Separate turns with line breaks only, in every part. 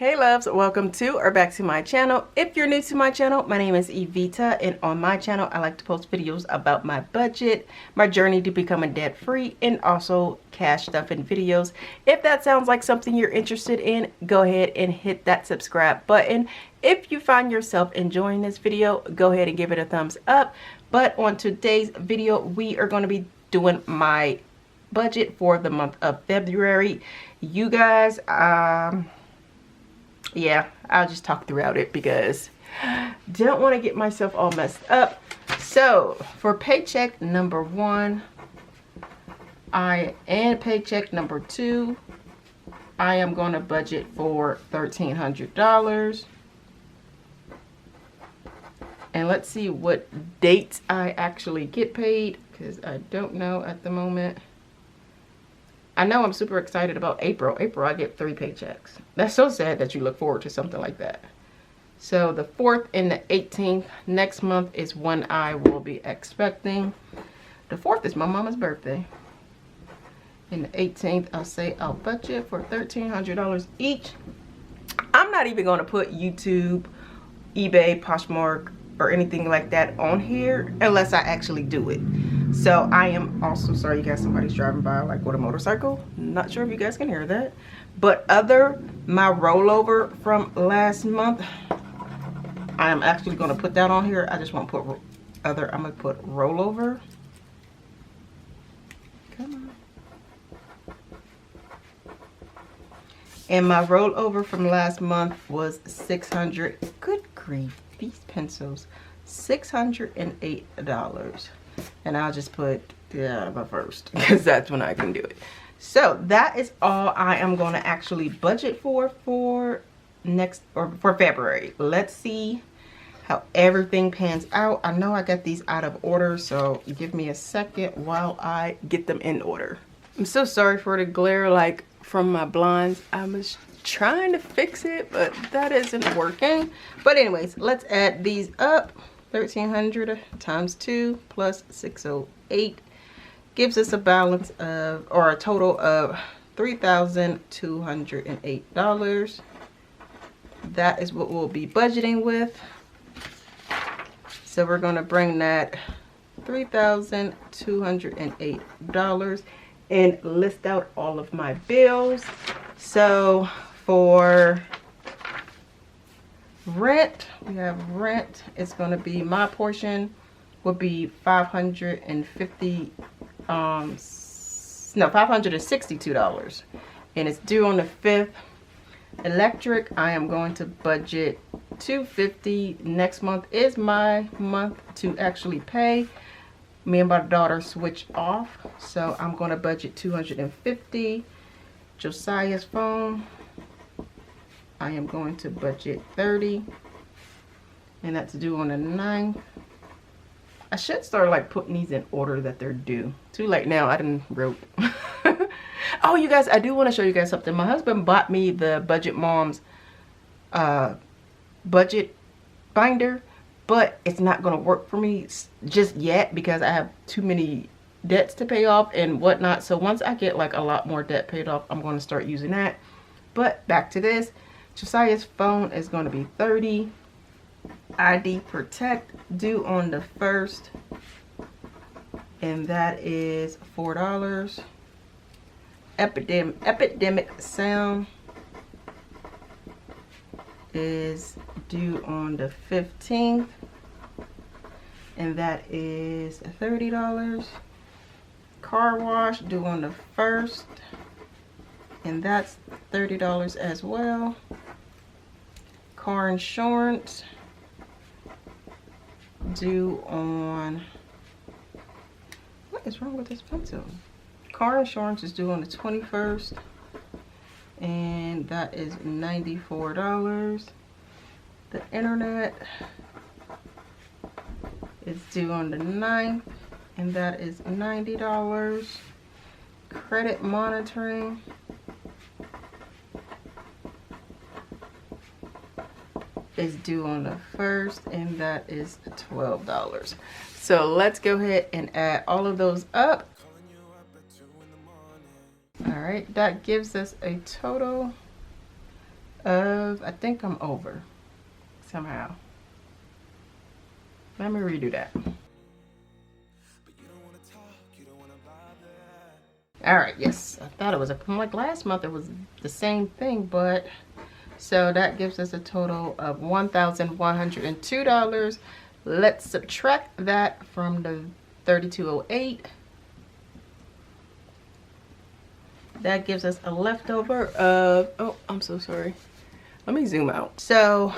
Hey loves, welcome to or back to my channel. If you're new to my channel, my name is Evita, and on my channel I like to post videos about my budget, my journey to becoming debt free, and also cash stuffing videos. If that sounds like something you're interested in, go ahead and hit that subscribe button. If you find yourself enjoying this video, go ahead and give it a thumbs up. But on today's video, we are going to be doing my budget for the month of February. You guys, yeah, I'll just talk throughout it because I don't want to get myself all messed up. So for paycheck number 1 and paycheck number 2, I am going to budget for $1,300. And let's see what dates I actually get paid, because I don't know at the moment. I know I'm super excited about April. April, I get 3 paychecks. That's so sad that you look forward to something like that. So the 4th and the 18th next month is when I will be expecting. The 4th is my mama's birthday. And the 18th, I'll say I'll budget for $1,300 each. I'm not even going to put YouTube, eBay, Poshmark, or anything like that on here unless I actually do it. So I am also sorry, you guys, somebody's driving by like with a motorcycle. Not sure if you guys can hear that. But my rollover from last month, I am actually going to put that on here. I just won't put I'm going to put rollover. Come on. And my rollover from last month was 600. Good grief, these pencils. $608. And I'll just put my first, because that's when I can do it. So that is all I am going to actually budget for February. Let's see how everything pans out. I know I got these out of order, so give me a second while I get them in order. I'm so sorry for the glare like from my blinds. I was trying to fix it, but that isn't working. But anyways, let's add these up. 1,300 times 2 plus 608 gives us a balance of, or a total of $3,208. That is what we'll be budgeting with. So we're going to bring that $3,208 and list out all of my bills. So for rent, we have rent. It's going to be, my portion will be $562, and it's due on the 5th. Electric, I am going to budget $250. Next month is my month to actually pay. Me and my daughter switch off, so I'm going to budget $250. Josiah's phone, I am going to budget $30, and that's due on the 9th. I should start like putting these in order that they're due. Too late now, I didn't wrote. Oh, you guys, I do want to show you guys something. My husband bought me the Budget Mom's budget binder, but it's not going to work for me just yet because I have too many debts to pay off and whatnot. So once I get like a lot more debt paid off, I'm going to start using that. But back to this. Josiah's phone is going to be $30. ID Protect due on the 1st, and that is $4. Epidemic Sound is due on the 15th, and that is $30. Car Wash due on the 1st, and that's $30 as well. Car Insurance due on, what is wrong with this pencil? Car Insurance is due on the 21st, and that is $94. The internet is due on the 9th, and that is $90. Credit monitoring is due on the 1st, and that is $12. So let's go ahead and add all of those up. All right, that gives us a total of, I think I'm over somehow. Let me redo that. All right, yes, I thought it was like last month it was the same thing, but so that gives us a total of $1,102. Let's subtract that from the 3,208. That gives us a leftover of, oh, I'm so sorry. Let me zoom out. So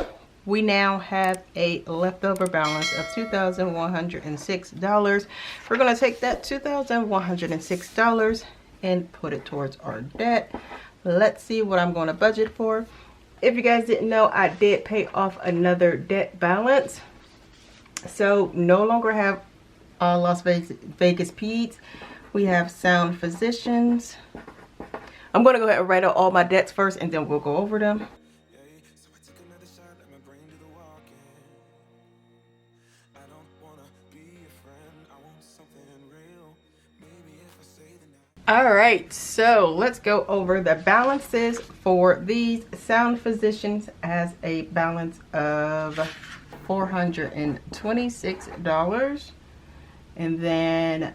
we now have a leftover balance of $2,106. We're gonna take that $2,106 and put it towards our debt. Let's see what I'm gonna budget for. If you guys didn't know, I did pay off another debt balance. So no longer have Las Vegas Peds. We have Sound Physicians. I'm gonna go ahead and write out all my debts first and then we'll go over them. Alright, so let's go over the balances for these. Sound Physicians has a balance of $426. And then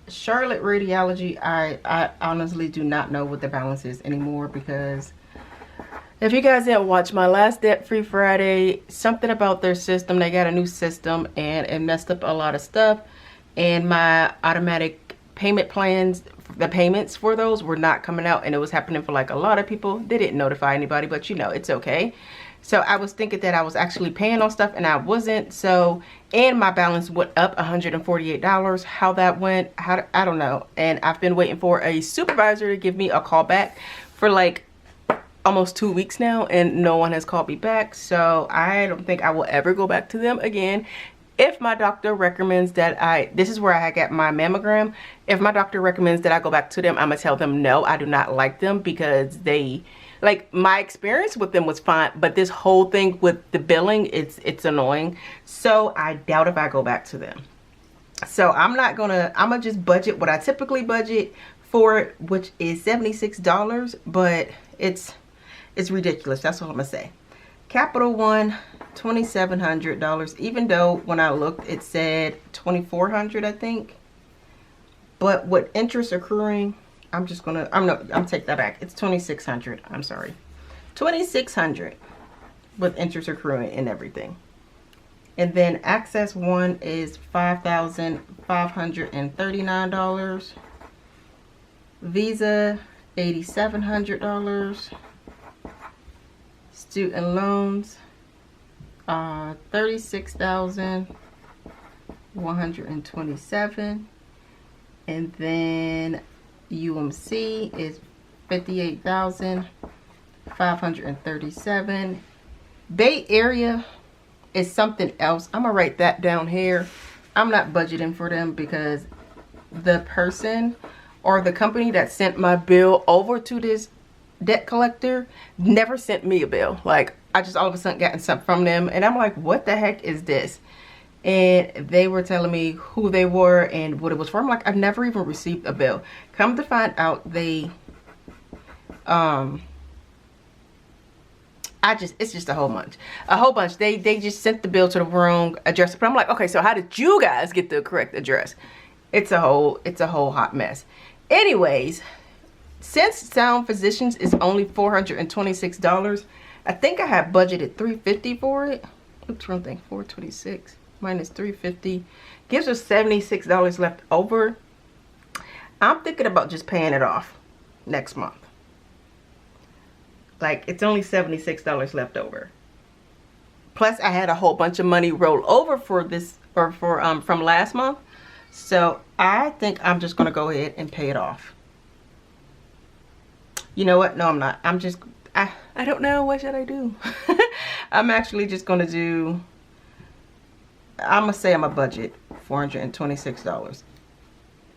Charlotte Radiology, I honestly do not know what the balance is anymore, because if you guys didn't watch my last Debt Free Friday, something about their system, they got a new system and it messed up a lot of stuff, and my automatic payment plans, the payments for those were not coming out, and it was happening for like a lot of people. They didn't notify anybody, but you know, it's okay. So I was thinking that I was actually paying on stuff and I wasn't. So, and my balance went up $148. How that went, I don't know. And I've been waiting for a supervisor to give me a call back for like almost 2 weeks now, and no one has called me back. So I don't think I will ever go back to them again. If my doctor recommends that this is where I got my mammogram. If my doctor recommends that I go back to them, I'm gonna tell them no, I do not like them, because they, like, my experience with them was fine, but this whole thing with the billing, it's annoying. So I doubt if I go back to them. So I'm gonna just budget what I typically budget for it, which is $76, but it's ridiculous. That's all I'm gonna say. Capital One, $2,700, even though when I looked it said $2,400, I think. But with interest accruing, I'm take that back. It's $2,600. I'm sorry, $2,600 with interest accruing and everything. And then Access One is $5,539. Visa, $8,700. Student loans, $36,127, and then UMC is $58,537. Bay Area is something else. I'm gonna write that down here. I'm not budgeting for them because the person or the company that sent my bill over to this debt collector never sent me a bill. Like, I just all of a sudden gotten something from them, and I'm like, what the heck is this? And they were telling me who they were and what it was for. I'm like, I've never even received a bill. Come to find out, they it's just a whole bunch. They just sent the bill to the wrong address. But I'm like, okay, so how did you guys get the correct address? It's a whole hot mess. Anyways, since Sound Physicians is only $426, I think I have budgeted $350 for it. Oops, wrong thing. 426 minus $350 gives us $76 left over. I'm thinking about just paying it off next month. Like, it's only $76 left over. Plus, I had a whole bunch of money roll over for this, or for from last month. So I think I'm just gonna go ahead and pay it off. You know what? No, I'm not. I don't know. What should I do? I'm actually just gonna do, I'm gonna say I'm a budget $426.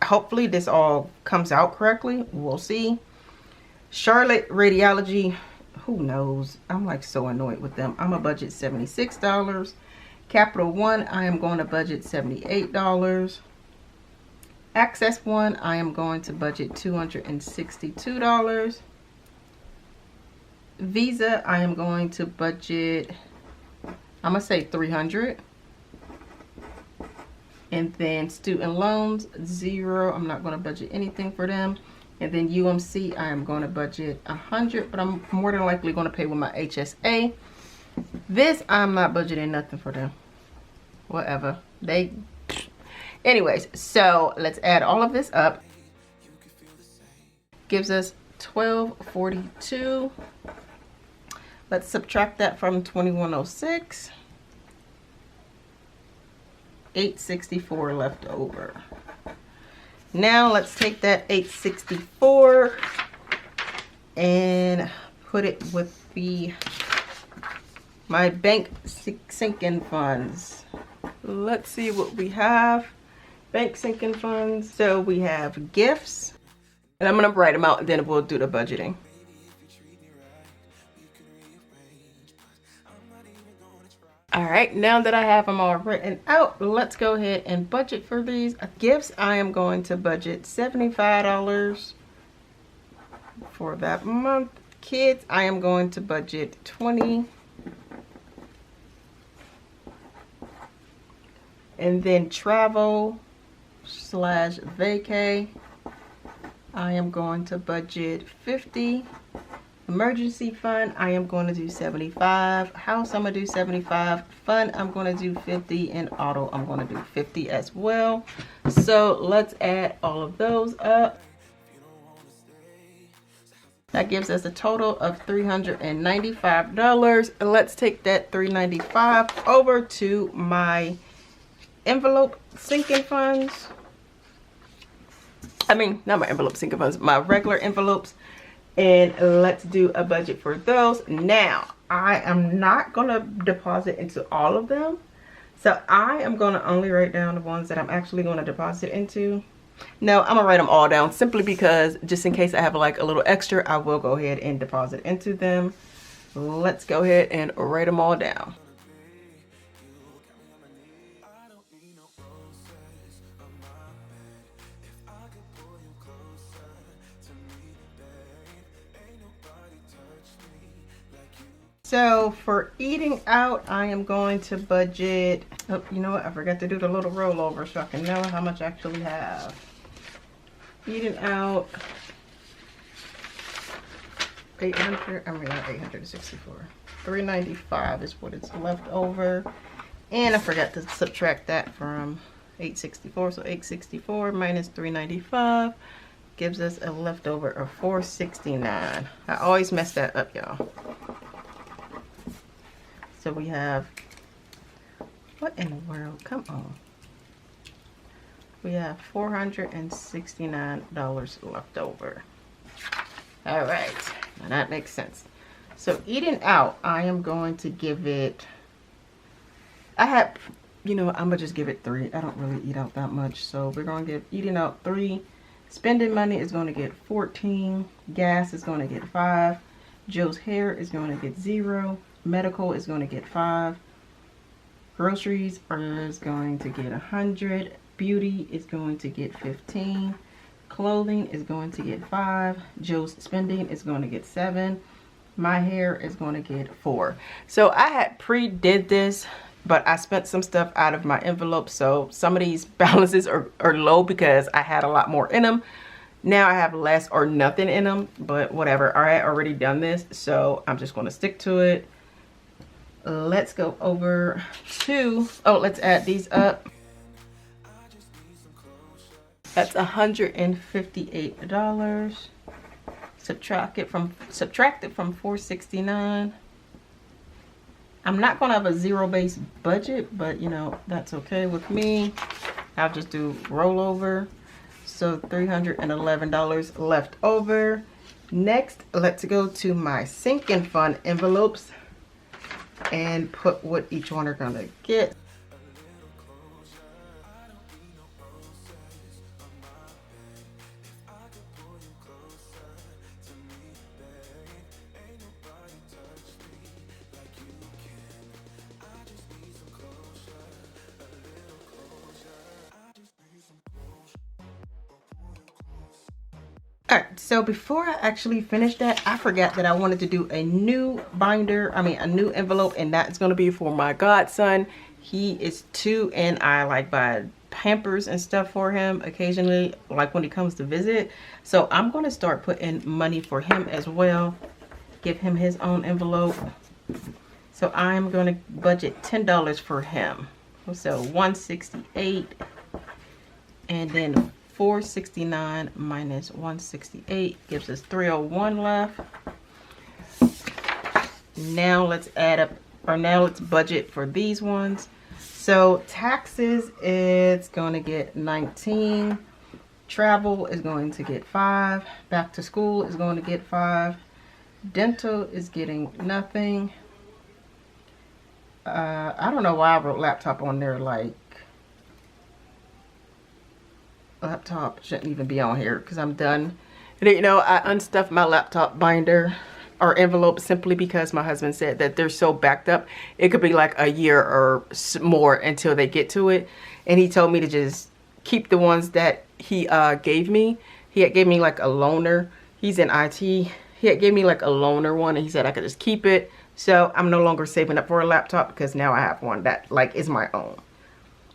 Hopefully this all comes out correctly. We'll see. Charlotte Radiology, who knows? I'm like so annoyed with them. I'm a budget $76. Capital One, I am going to budget $78. Access One, I am going to budget $262. Visa, I am going to budget, I'm gonna say 300. And then student loans, 0. I'm not gonna budget anything for them. And then UMC, I am gonna budget 100, but I'm more than likely gonna pay with my HSA. This, I'm not budgeting nothing for them. Whatever. Anyways, so let's add all of this up. Gives us 1242. Let's subtract that from 2106. 864 left over. Now let's take that 864 and put it with my bank sinking funds. Let's see what we have. Bank sinking funds. So we have gifts, and I'm gonna write them out and then we'll do the budgeting. All right, now that I have them all written out, let's go ahead and budget for these. Gifts, I am going to budget $75 for that month. Kids, I am going to budget $20. And then travel / vacay, I am going to budget $50. Emergency fund, I am going to do $75. House, I'm going to do $75. Fund, I'm going to do $50. And auto, I'm going to do $50 as well. So let's add all of those up. That gives us a total of $395. Let's take that $395 over to my envelope sinking funds. I mean, not my envelope sinking funds, my regular envelopes. And let's do a budget for those. Now, I am not going to deposit into all of them. So I am going to only write down the ones that I'm actually going to deposit into. No, I'm going to write them all down simply because just in case I have like a little extra, I will go ahead and deposit into them. Let's go ahead and write them all down. So for eating out, I am going to budget, oh, you know what, I forgot to do the little rollover so I can know how much I actually have. Eating out, 800, I mean not 864, 395 is what it's left over. And I forgot to subtract that from 864, so 864 minus 395 gives us a leftover of 469. I always mess that up, y'all. So we have, what in the world? Come on. We have $469 left over. All right, now that makes sense. So eating out, I am going to give it, I'm gonna just give it 3. I don't really eat out that much. So we're gonna give eating out 3. Spending money is gonna get 14. Gas is gonna get 5. Joe's hair is gonna get 0. Medical is going to get 5. Groceries is going to get 100. Beauty is going to get 15. Clothing is going to get 5. Joe's spending is going to get 7. My hair is going to get 4. So I had pre-did this, but I spent some stuff out of my envelope. So some of these balances are low because I had a lot more in them. Now I have less or nothing in them, but whatever. I had already done this, so I'm just going to stick to it. Let's go over to, let's add these up. That's $158. Subtract it from 469. I'm not gonna have a zero-based budget, but that's okay with me. I'll just do rollover. So $311 left over. Next, let's go to my sinking fund envelopes and put what each one are gonna get. Alright, so before I actually finish that, I forgot that I wanted to do a new binder, a new envelope, and that's going to be for my godson. He is 2 and I like buy Pampers and stuff for him occasionally, like when he comes to visit. So I'm going to start putting money for him as well, give him his own envelope. So I'm going to budget $10 for him. So $168, and then $469 minus $168 gives us $301 left. Now let's add up, or now let's budget for these ones. So taxes, it's going to get 19. Travel is going to get 5. Back to school is going to get 5. Dental is getting nothing. I don't know why I wrote laptop on there, like laptop shouldn't even be on here because I'm done. And, you know, I unstuffed my laptop binder or envelope simply because my husband said that they're so backed up. It could be like a year or more until they get to it. And he told me to just keep the ones that he gave me. He had gave me like a loaner. He's in IT. He had gave me like a loaner one, and he said I could just keep it. So I'm no longer saving up for a laptop because now I have one that like is my own.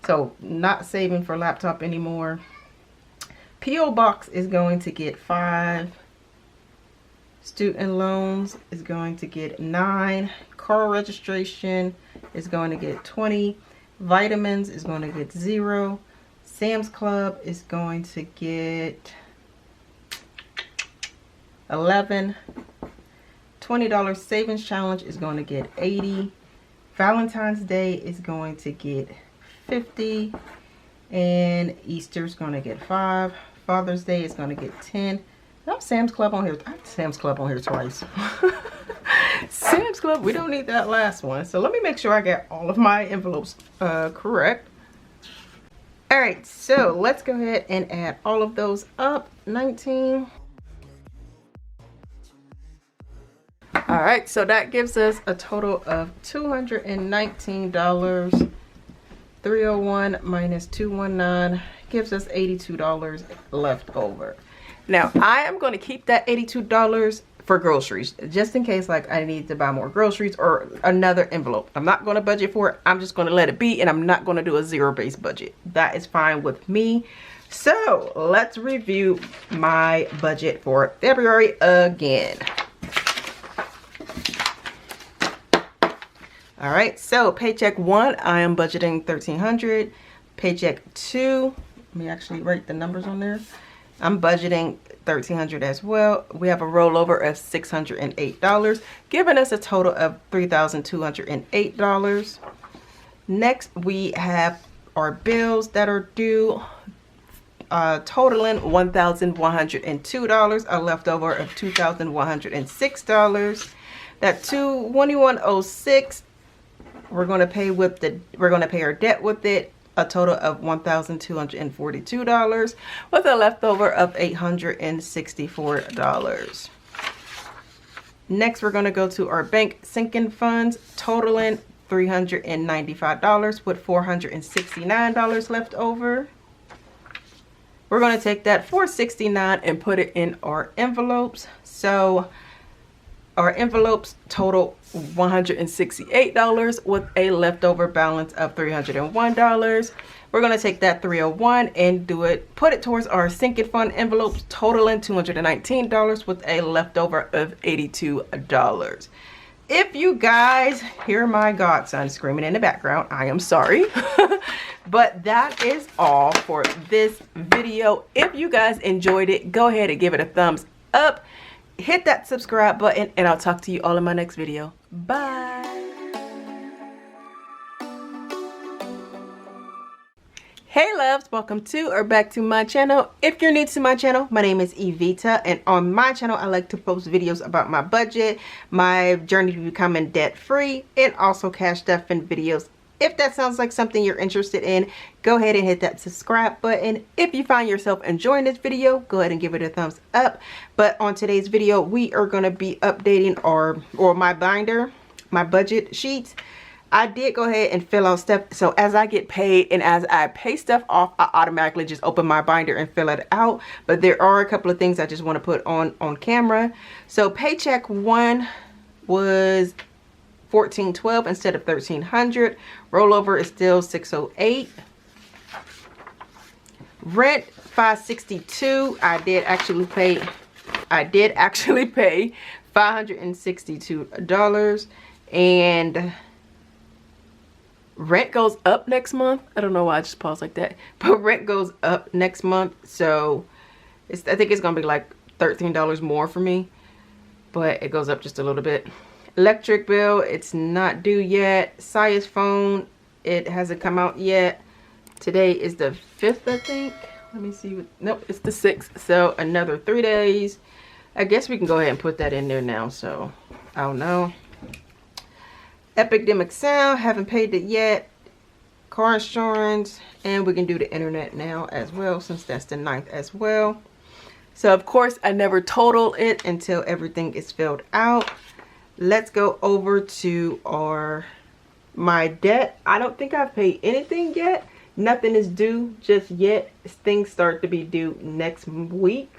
So not saving for laptop anymore. P.O. Box is going to get 5. Student loans is going to get 9. Car registration is going to get 20. Vitamins is going to get 0. Sam's Club is going to get 11. $20 savings challenge is going to get 80. Valentine's Day is going to get 50. And Easter's going to get 5. Father's Day is going to get 10. I have Sam's Club on here. I have Sam's Club on here twice. Sam's Club, we don't need that last one. So let me make sure I get all of my envelopes correct. Alright, so let's go ahead and add all of those up. 19. Alright, so that gives us a total of $219. 301 minus 219 gives us $82 left over. Now I am going to keep that $82 for groceries, just in case like I need to buy more groceries or another envelope. I'm not going to budget for it. I'm just going to let it be, and I'm not going to do a zero-based budget. That is fine with me. So let's review my budget for February again. All right, so paycheck 1, I am budgeting $1,300. Paycheck 2, let me actually write the numbers on there. I'm budgeting $1,300 as well. We have a rollover of $608, giving us a total of $3,208. Next, we have our bills that are due, totaling $1,102, a leftover of $2,106. That $2106. We're going to pay our debt with it, a total of $1,242 with a leftover of $864. Next, we're going to go to our bank sinking funds, totaling $395 with $469 left over. We're going to take that $469 and put it in our envelopes. So our envelopes total $168 with a leftover balance of $301. We're going to take that $301 and put it towards our sinking fund envelopes, totaling $219 with a leftover of $82. If you guys hear my godson screaming in the background, I am sorry. But that is all for this video. If you guys enjoyed it, go ahead and give it a thumbs up. Hit that subscribe button, and I'll talk to you all in my next video. Bye. Hey loves, welcome to or back to my channel. If you're new to my channel, my name is Evita, and on my channel I like to post videos about my budget, my journey to becoming debt free, and also cash stuffing videos. If that sounds like something you're interested in, go ahead and hit that subscribe button. If you find yourself enjoying this video, go ahead and give it a thumbs up. But on today's video, we are going to be updating my binder, my budget sheets. I did go ahead and fill out stuff. So as I get paid and as I pay stuff off, I automatically just open my binder and fill it out. But there are a couple of things I just want to put on camera. So paycheck 1 was $14.12 instead of $1,300. Rollover is still $608. Rent $562. I did actually pay $562, and rent goes up next month. I don't know why I just paused like that, but rent goes up next month, so I think it's gonna be like $13 more for me, but it goes up just a little bit. Electric bill, it's not due yet. Saya's phone, it hasn't come out yet. Today is the 5th, I think. Let me see. Nope, it's the 6th. So another 3 days. I guess we can go ahead and put that in there now. So I don't know. Epidemic Sound, haven't paid it yet. Car insurance, and we can do the internet now as well, since that's the 9th as well. So of course I never total it until everything is filled out. Let's go over to my debt. I don't think I've paid anything yet. Nothing is due just yet. Things start to be due next week.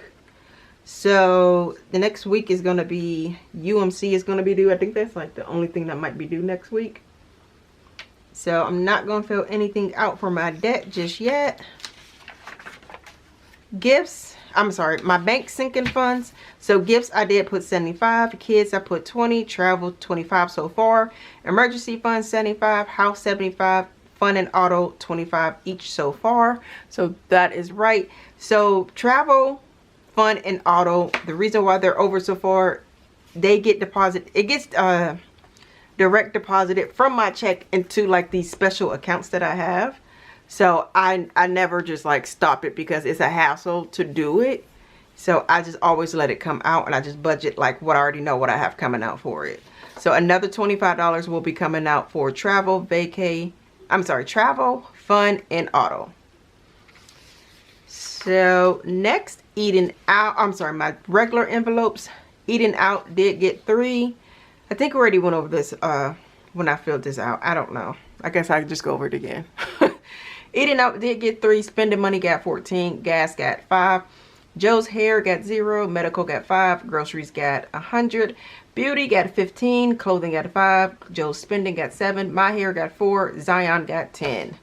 So the next week is going to be, UMC is going to be due. I think that's like the only thing that might be due next week. So I'm not going to fill anything out for my debt just yet. Gifts, I'm sorry, my bank sinking funds. So gifts, I did put 75. Kids, I put 20. Travel, 25 so far. Emergency funds, 75. House, 75. Fun and auto, 25 each so far. So that is right. So travel, fun, and auto, the reason why they're over so far, they get deposited. It gets direct deposited from my check into like these special accounts that I have. So I never just like stop it because it's a hassle to do it. So I just always let it come out, and I just budget like what I already know what I have coming out for it. So another $25 will be coming out for travel, travel, fun, and auto. So next, eating out. I'm sorry, my regular envelopes. Eating out did get 3. I think we already went over this when I filled this out. I don't know. I guess I can just go over it again. Eating out did get 3. Spending money got 14. Gas got 5. Joe's hair got 0. Medical got 5. Groceries got 100. Beauty got 15. Clothing got 5. Joe's spending got 7. My hair got 4. Zion got 10.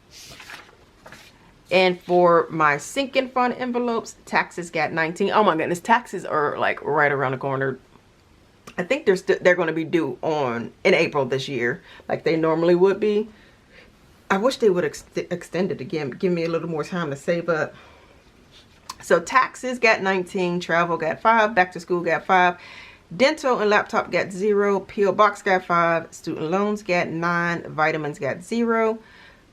And for my sinking fund envelopes, taxes got 19. Oh my goodness, taxes are like right around the corner. I think they're going to be due in April this year, like they normally would be. I wish they would extend it again, give me a little more time to save up. So taxes got 19, travel got 5, back to school got 5, dental and laptop got 0, P.O. box got 5, student loans got 9, vitamins got 0,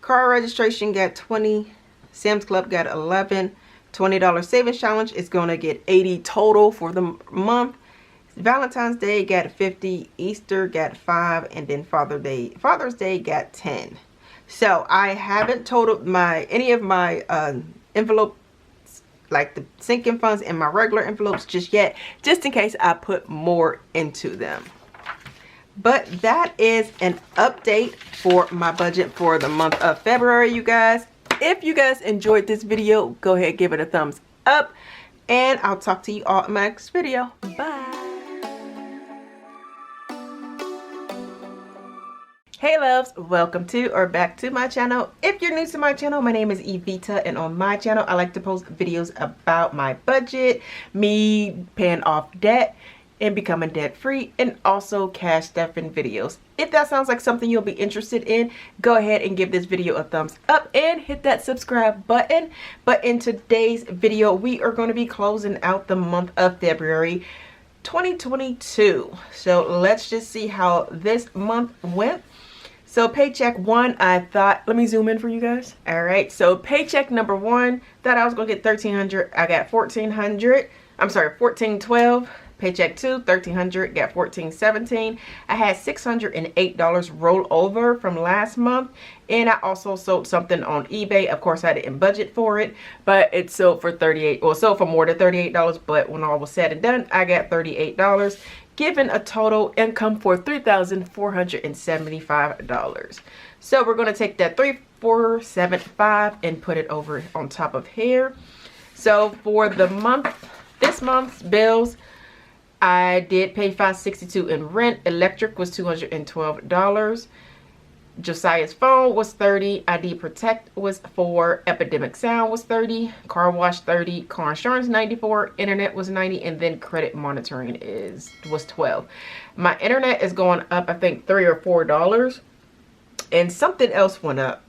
car registration got 20. Sam's Club got 11. $20 savings challenge is going to get 80 total for the month. Valentine's Day got 50. Easter got 5. And then Father's Day got 10. So I haven't totaled any of my envelopes, like the sinking funds and my regular envelopes just yet, just in case I put more into them. But that is an update for my budget for the month of February, you guys. If you guys enjoyed this video, go ahead, give it a thumbs up, and I'll talk to you all in my next video. Bye. Hey loves, welcome to or back to my channel. If you're new to my channel, my name is Evita, and on my channel I like to post videos about my budget, me paying off debt and becoming debt free, and also cash stuffing videos. If that sounds like something you'll be interested in, go ahead and give this video a thumbs up and hit that subscribe button. But in today's video, we are going to be closing out the month of February 2022. So let's just see how this month went. So paycheck 1, I thought, let me zoom in for you guys. All right, so paycheck number 1, thought I was gonna get $1,300. I got $1,400. I'm sorry, $1,412. Paycheck 2, $1,300, got $1,417. I had $608 roll over from last month, and I also sold something on eBay. Of course, I didn't budget for it, but it sold for sold for more than $38. But when all was said and done, I got $38, giving a total income for $3,475. So we're going to take that $3,475 and put it over on top of here. So for the month, this month's bills, I did pay $562 in rent. Electric was $212. Josiah's phone was $30. ID Protect was $4. Epidemic Sound was $30. Car wash $30. Car insurance $94. Internet was $90. And then credit monitoring was $12. My internet is going up, I think $3 or $4. And something else went up.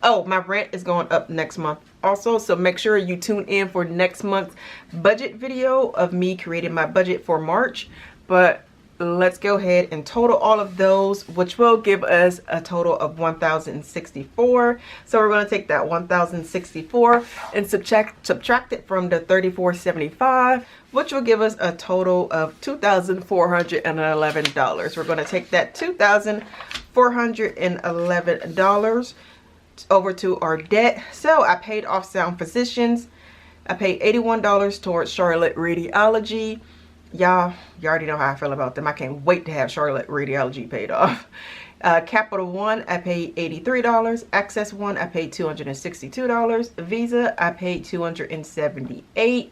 Oh, my rent is going up next month also, so make sure you tune in for next month's budget video of me creating my budget for March. But let's go ahead and total all of those, which will give us a total of $1,064. So we're going to take that $1,064 and subtract it from the $3,475, which will give us a total of $2,411. We're going to take that $2,411 over to our debt. So I paid off Sound Physicians. I paid $81 towards Charlotte Radiology. Y'all already know how I feel about them. I can't wait to have Charlotte Radiology paid off. Capital One, I paid $83. Access One, I paid $262. Visa, I paid $278.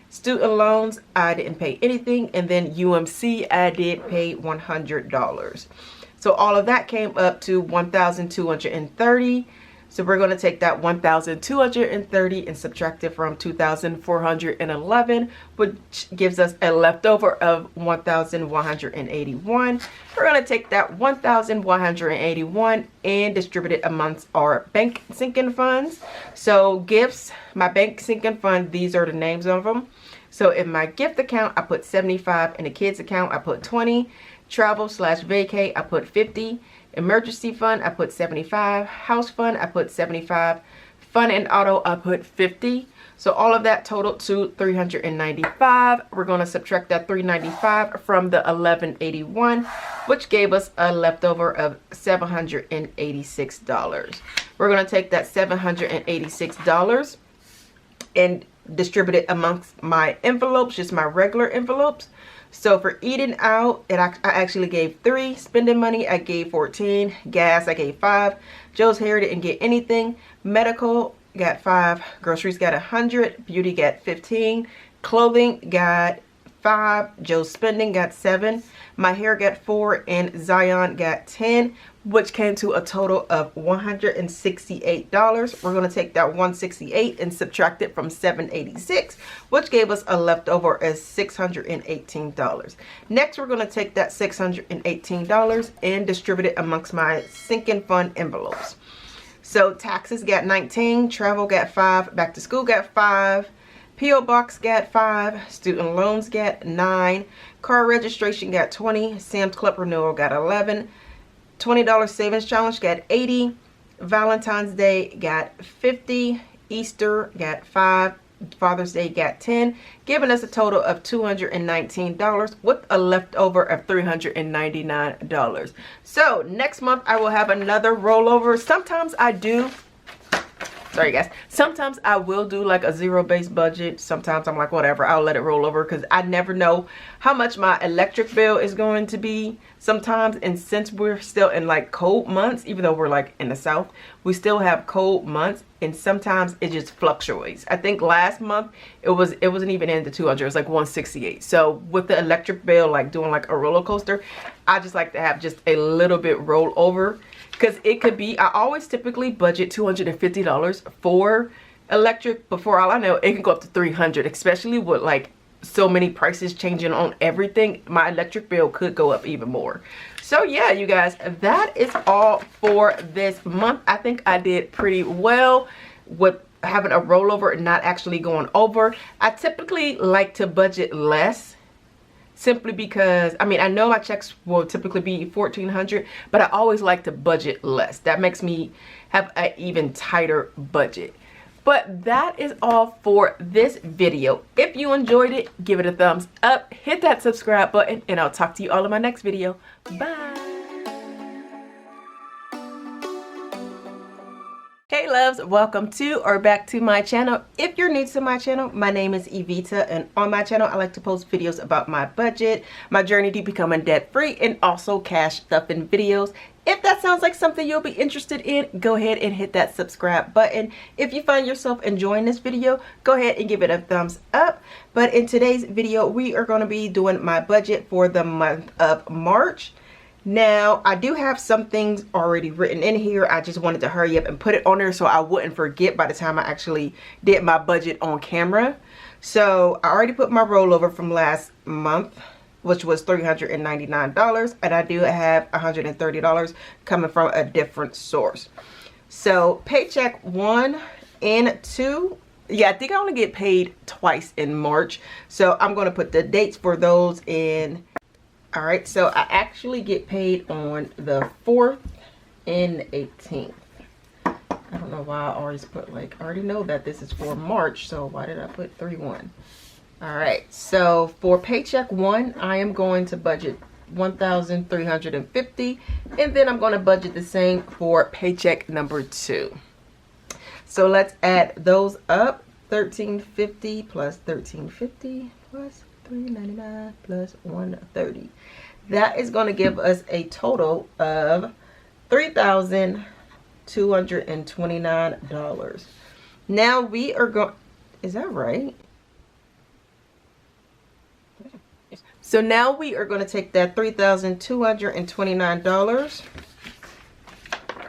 Student loans, I didn't pay anything. And then UMC, I did pay $100. So all of that came up to $1,230. So we're going to take that $1,230 and subtract it from $2,411, which gives us a leftover of $1,181. We're going to take that $1,181 and distribute it amongst our bank sinking funds. So gifts, my bank sinking fund, these are the names of them. So in my gift account, I put 75. In the kids account, I put 20. Travel/vacay, I put 50. Emergency fund, I put 75. House fund, I put 75. Fun and auto, I put 50. So all of that totaled to $395. We're going to subtract that $395 from the $1,181, which gave us a leftover of $786. We're going to take that $786 and distribute it amongst my envelopes, just my regular envelopes. So for eating out, I actually gave 3. Spending money, I gave 14. Gas, I gave 5. Joe's hair didn't get anything. Medical got 5. Groceries got 100. Beauty got 15. Clothing got 5. Joe's spending got 7. My hair got 4. And Zion got 10, which came to a total of $168. We're going to take that $168 and subtract it from $786, which gave us a leftover as $618. Next, we're going to take that $618 and distribute it amongst my sinking fund envelopes. So taxes got 19, travel got 5, back to school got 5, P.O. Box got 5, student loans got 9, car registration got 20, Sam's Club renewal got 11, $20 savings challenge got 80, Valentine's Day got 50, Easter got 5, Father's Day got 10, giving us a total of $219 with a leftover of $399. So next month I will have another rollover. Sometimes I do. Sorry guys. Sometimes I will do like a zero-based budget. Sometimes I'm like, whatever, I'll let it roll over because I never know how much my electric bill is going to be sometimes. And since we're still in like cold months, even though we're like in the south, we still have cold months, and sometimes it just fluctuates. I think last month it wasn't even in the 200, it was like 168. So with the electric bill, like doing like a roller coaster, I just like to have just a little bit roll over. Because it could be, I always typically budget $250 for electric, but for all I know, it can go up to $300, especially with like so many prices changing on everything. My electric bill could go up even more. So yeah, you guys, that is all for this month. I think I did pretty well with having a rollover and not actually going over. I typically like to budget less, simply because, I mean, I know my checks will typically be $1,400, but I always like to budget less. That makes me have an even tighter budget. But that is all for this video. If you enjoyed it, give it a thumbs up, hit that subscribe button, and I'll talk to you all in my next video. Bye. Hey loves, welcome to or back to my channel. If you're new to my channel, my name is Evita, and on my channel I like to post videos about my budget, my journey to becoming debt free, and also cash stuffing videos. If that sounds like something you'll be interested in, go ahead and hit that subscribe button. If you find yourself enjoying this video, go ahead and give it a thumbs up. But in today's video, we are going to be doing my budget for the month of March. Now, I do have some things already written in here. I just wanted to hurry up and put it on there so I wouldn't forget by the time I actually did my budget on camera. So I already put my rollover from last month, which was $399, and I do have $130 coming from a different source. So paycheck 1 and 2, yeah, I think I only get paid twice in March, so I'm going to put the dates for those in. All right, so I actually get paid on the 4th and 18th. I don't know why I always put, like, I already know that this is for March, so why did I put 3-1? All right, so for paycheck 1, I am going to budget $1,350, and then I'm going to budget the same for paycheck number 2. So let's add those up. $1,350 plus $1,350 plus $399 plus $130. That is going to give us a total of $3,229. Now we are going, is that right? So now we are going to take that $3,229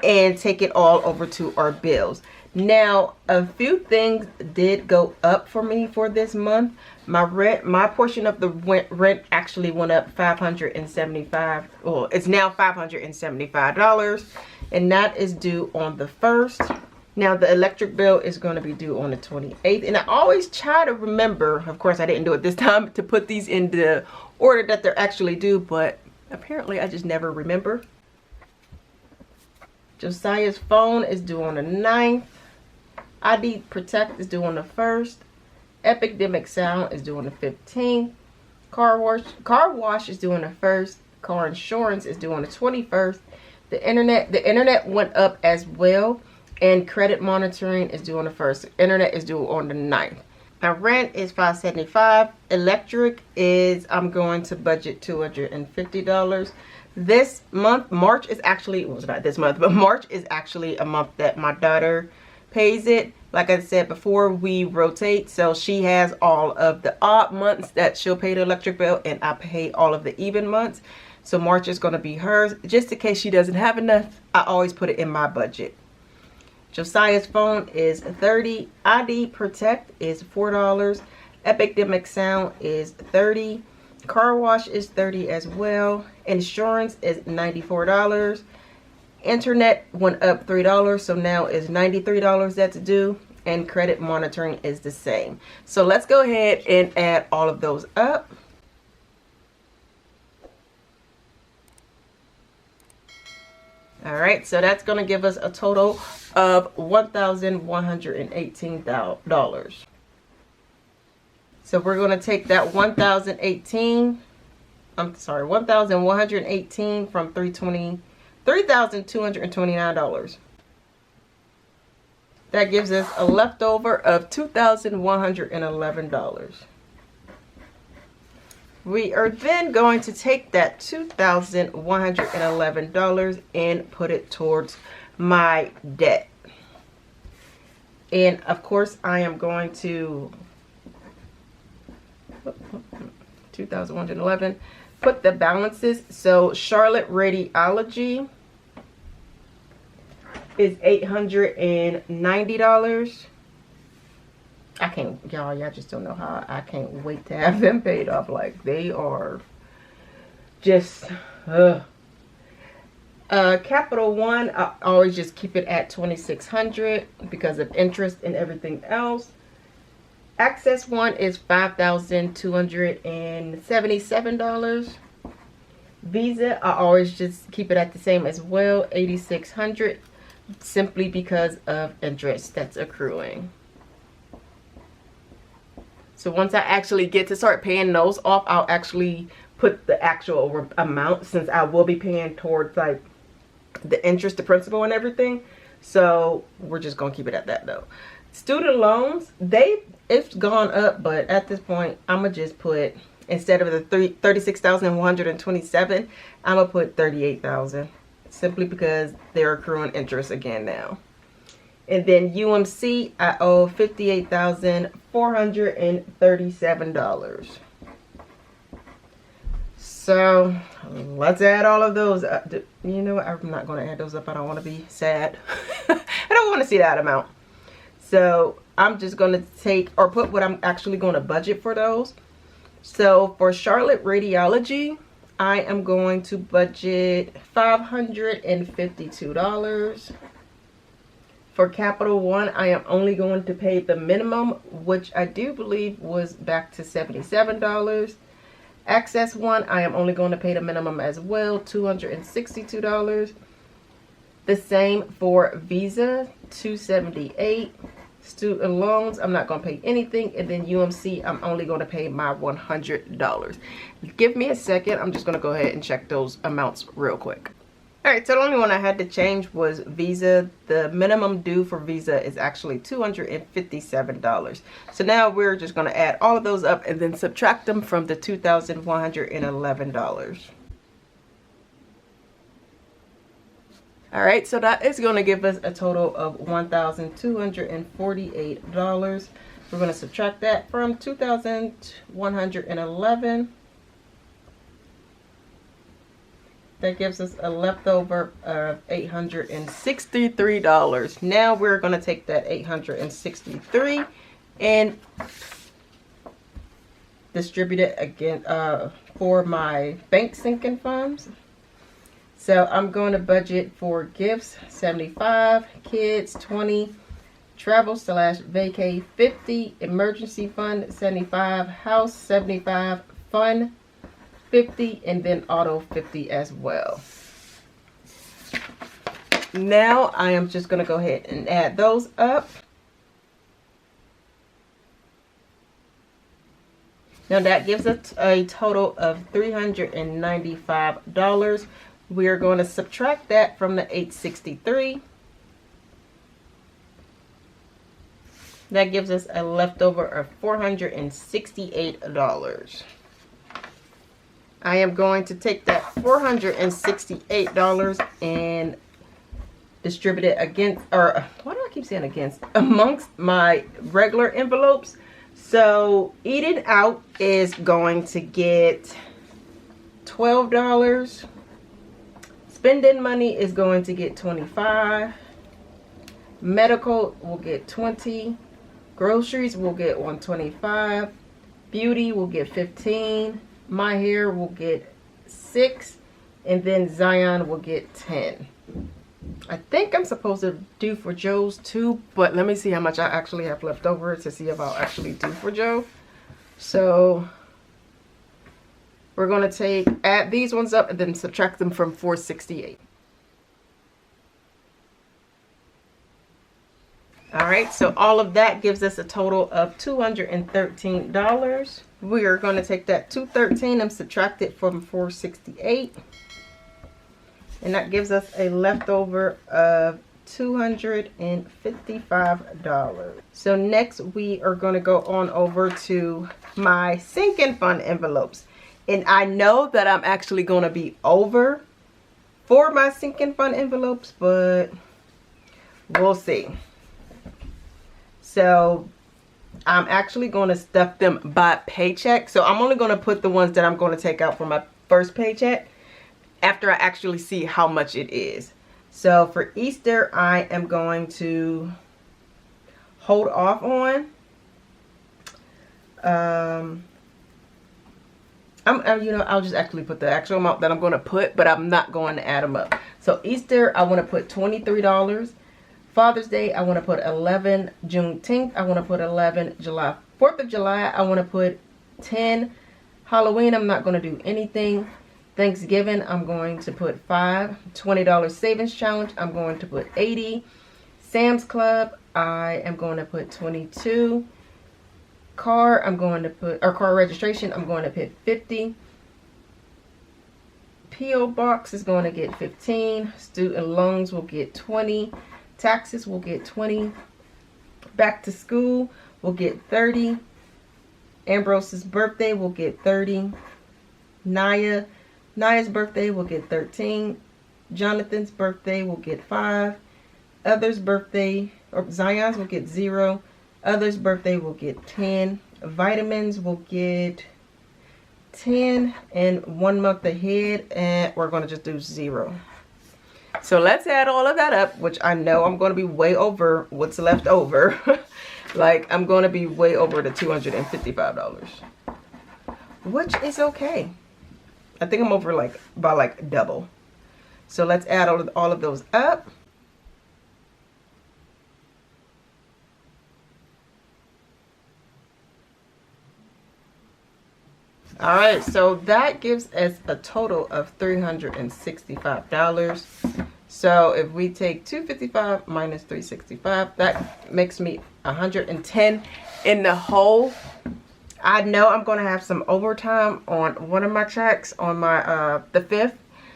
and take it all over to our bills. Now, a few things did go up for me for this month. My portion of the rent actually went up $575. Well, it's now $575, and that is due on the 1st. Now, the electric bill is going to be due on the 28th, and I always try to remember, of course I didn't do it this time, to put these in the order that they're actually due, but apparently I just never remember. Josiah's phone is due on the 9th. ID Protect is due on the 1st. Epidemic Sound is due on the 15th. Car wash is due on the 1st. Car insurance is due on the 21st. The internet went up as well, and credit monitoring is due on the 1st. Internet is due on the 9th. Now rent is $575. Electric is, I'm going to budget $250. This month, March is actually, well, it's not this month, but March is actually a month that my daughter pays it. Like I said before, we rotate, so she has all of the odd months that she'll pay the electric bill, and I pay all of the even months. So March is going to be hers. Just in case she doesn't have enough, I always put it in my budget. Josiah's phone is $30. ID Protect is $4. Epidemic Sound is $30. Car wash is $30 as well. Insurance is $94. Internet went up $3, so now is $93 that's due, and credit monitoring is the same. So let's go ahead and add all of those up. All right, so that's going to give us a total of $1,118. So we're going to take that $1,118 from $3,229. That gives us a leftover of $2,111. We are then going to take that $2,111 and put it towards my debt. And of course, I am going to 2,111. Put the balances. So Charlotte Radiology is $890. I can't, y'all just don't know how. I can't wait to have them paid off. Like, they are just Capital One, I always just keep it at $2,600 because of interest and everything else. Access One is $5,277. Visa, I always just keep it at the same as well, $8,600, simply because of interest that's accruing. So once I actually get to start paying those off, I'll actually put the actual amount, since I will be paying towards like the interest, the principal and everything. So we're just gonna keep it at that though. Student loans, it's gone up, but at this point I'm gonna just put, instead of the 36,127, I'm gonna put 38,000, simply because they're accruing interest again now. And then UMC, I owe $58,437. So let's add all of those up. You know what? I'm not going to add those up. I don't want to be sad. I don't want to see that amount. So I'm just going to take, or put what I'm actually going to budget for those. So for Charlotte Radiology, I am going to budget $552. For Capital One, I am only going to pay the minimum, which I do believe was back to $77. Access One, I am only going to pay the minimum as well, $262. The same for Visa, $278. Student loans, I'm not going to pay anything. And then UMC, I'm only going to pay my $100. Give me a second. I'm just going to go ahead and check those amounts real quick. Alright, so the only one I had to change was Visa. The minimum due for Visa is actually $257. So now we're just going to add all of those up and then subtract them from the $2,111. Alright, so that is going to give us a total of $1,248. We're going to subtract that from $2,111. That gives us a leftover of $863. Now we're going to take that $863 and distribute it again for my bank sinking funds. So I'm going to budget for gifts, $75, kids, $20, travel / vacay, $50, emergency fund, $75, house, $75, fun, $50, and then auto, $50 as well. Now I am just going to go ahead and add those up. Now that gives us a total of $395. We are going to subtract that from the $863. That gives us a leftover of $468. I am going to take that $468 and distribute it against, or why do I keep saying against, amongst my regular envelopes. So Eating Out is going to get $12. Spending Money is going to get $25. Medical will get $20. Groceries will get $125. Beauty will get $15. My Hair will get $6. And then Zion will get $10. I think I'm supposed to do for Joe's too, but let me see how much I actually have left over to see if I'll actually do for Joe. So we're going to add these ones up and then subtract them from 468. Alright, so all of that gives us a total of $213. We are going to take that $213 and subtract it from 468. And that gives us a leftover of $255. So next we are going to go on over to my sinking fund envelopes. And I know that I'm actually going to be over for my sinking fund envelopes, but we'll see. So I'm actually going to stuff them by paycheck. So I'm only going to put the ones that I'm going to take out for my first paycheck after I actually see how much it is. So for Easter, I am going to hold off on. I'll just actually put the actual amount that I'm going to put, but I'm not going to add them up. So Easter, I want to put $23. Father's Day, I want to put $11. Juneteenth, I want to put $11. July 4th of July, I want to put $10. Halloween, I'm not going to do anything. Thanksgiving, I'm going to put $5. $20 savings challenge, I'm going to put $80. Sam's Club, I am going to put $22. car, I'm going to put, or car registration, I'm going to put 50. P.O. box is going to get 15. Student loans will get 20. Taxes will get 20. Back to school will get 30. Ambrose's birthday will get 30. Naya's birthday will get 13. Jonathan's birthday will get 5. Others' birthday, or Zion's, will get 0. Others' birthday will get 10. Vitamins will get 10. And 1 month ahead, and we're going to just do 0. So let's add all of that up, which I know I'm going to be way over what's left over. Like, I'm going to be way over the $255, which is okay. I think I'm over like by like double. So let's add all of those up. All right, so that gives us a total of $365. So if we take 255 minus 365, that makes me 110 in the hole. I know I'm going to have some overtime on one of my checks on my the 5th.